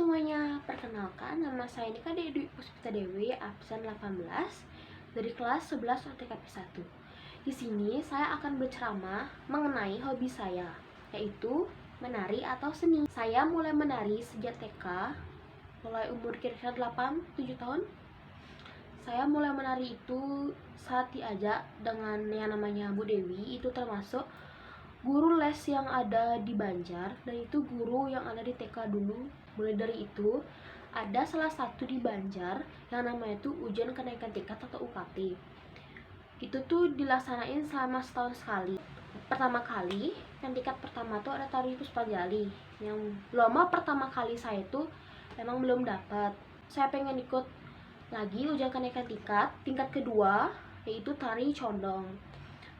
semuanya, perkenalkan nama saya Nika Dwi Puspita Dewi, absen 18 dari kelas 11 OTKP 1. Di sini saya akan berceramah mengenai hobi saya, yaitu menari atau seni. Saya mulai menari sejak TK, mulai umur kira-kira 8-7 tahun. Saya mulai menari itu saat diajak dengan yang namanya Bu Dewi, itu termasuk guru les yang ada di Banjar, dan itu guru yang ada di TK dulu. Mulai dari itu ada salah satu di Banjar yang namanya itu ujian kenaikan tingkat atau UKT. Itu tuh dilaksanain selama setahun sekali. Pertama kali yang tingkat pertama tuh ada tari Puspanjali. Yang lomba pertama kali saya tuh emang belum dapat. Saya pengen ikut lagi ujian kenaikan tingkat kedua, yaitu tari condong.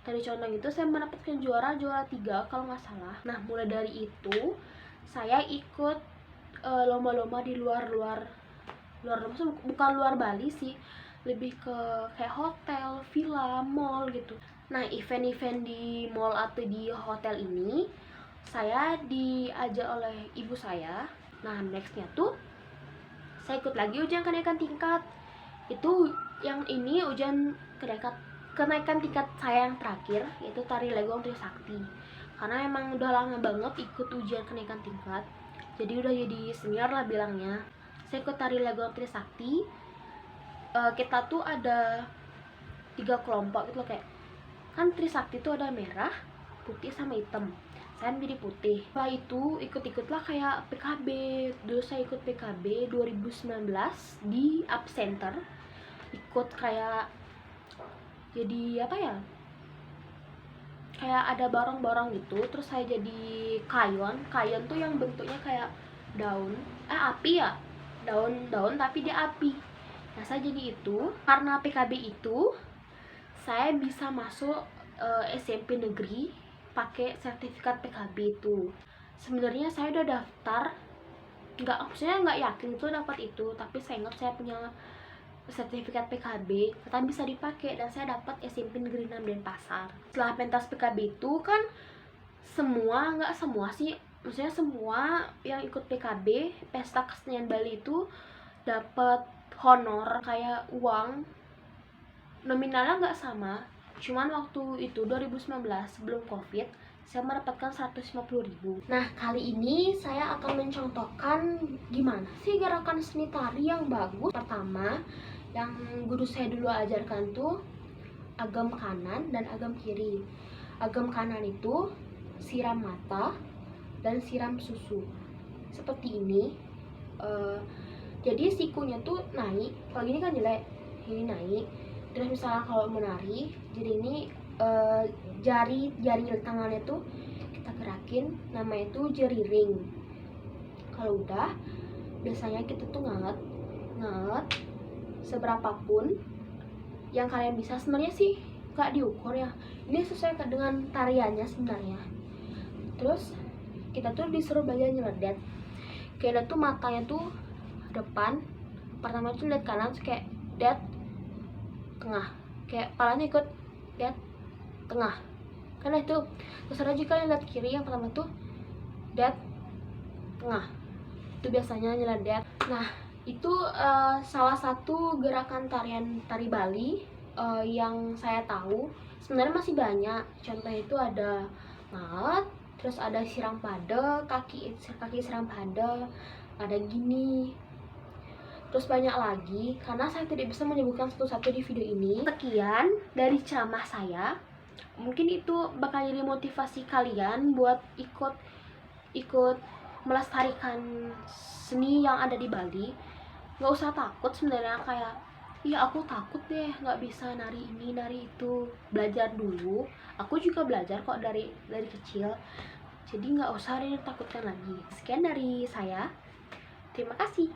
Tari condong itu saya mendapatkan juara 3 kalau nggak salah. Nah, mulai dari itu saya ikut lomba-lomba di luar bukan luar Bali sih, lebih ke kayak hotel, villa, mall gitu. Nah, event-event di mall atau di hotel ini saya diajak oleh ibu saya. Nah, nextnya tuh saya ikut lagi ujian kenaikan tingkat. Itu yang ini ujian kenaikan tingkat saya yang terakhir, yaitu tari Legong Trisakti. Karena emang udah lama banget ikut ujian kenaikan tingkat, jadi udah jadi senior lah bilangnya. Saya ikut tari Legong Trisakti. Kita tuh ada 3 kelompok gitu loh, kayak kan Trisakti tuh ada merah, putih sama hitam. Saya menjadi putih. Setelah itu ikut-ikutlah kayak PKB. Dulu saya ikut PKB 2019 di Up Center. Ikut kayak jadi apa ya, kayak ada barang-barang gitu. Terus saya jadi kayon tuh yang bentuknya kayak daun api ya, daun tapi dia api. Nah, saya jadi itu. Karena PKB itu saya bisa masuk SMP negeri pakai sertifikat PKB itu. Sebenarnya saya udah daftar, maksudnya nggak yakin itu dapat itu, tapi saya ingat saya punya sertifikat PKB, tetap bisa dipakai, dan saya dapat SMP Negeri 6 Denpasar. Setelah pentas PKB itu kan nggak semua sih, maksudnya semua yang ikut PKB Pesta Kesenian Bali itu dapat honor kayak uang. Nominalnya nggak sama, cuman waktu itu 2019 sebelum COVID saya mendapatkan 150.000. Nah, kali ini saya akan mencontohkan gimana sih gerakan seni tari yang bagus. Pertama, yang guru saya dulu ajarkan tuh agam kanan dan agam kiri. Agam kanan itu siram mata dan siram susu seperti ini. Jadi sikunya tuh naik, kalau gini kan jelek, ini naik. Terus misalnya kalau menari, jadi ini jari tangannya tuh kita gerakin, namanya itu jeriring. Kalau udah, biasanya kita tuh nganget seberapapun yang kalian bisa. Sebenarnya sih gak diukur ya, ini sesuai dengan tariannya sebenarnya. Terus kita tuh disuruh belajar nyeledet. Kayak tuh matanya tuh depan, pertama tuh lihat kanan, terus kayak det tengah, kayak palanya ikut det tengah. Karena itu terserah juga yang lihat kiri, yang pertama tuh det tengah, itu biasanya nyeledet. Nah, itu salah satu gerakan tari Bali yang saya tahu. Sebenarnya masih banyak, contohnya itu ada ngat, terus ada siram pada, kaki siram pada, ada gini, terus banyak lagi. Karena saya tidak bisa menyebutkan satu-satu di video ini. Sekian dari ceramah saya, mungkin itu bakal jadi motivasi kalian buat ikut melestarikan seni yang ada di Bali. Nggak usah takut sebenarnya, kayak iya aku takut deh nggak bisa nari ini nari itu. Belajar dulu, aku juga belajar kok dari kecil, jadi nggak usah ditakutkan lagi. Sekian dari saya, terima kasih.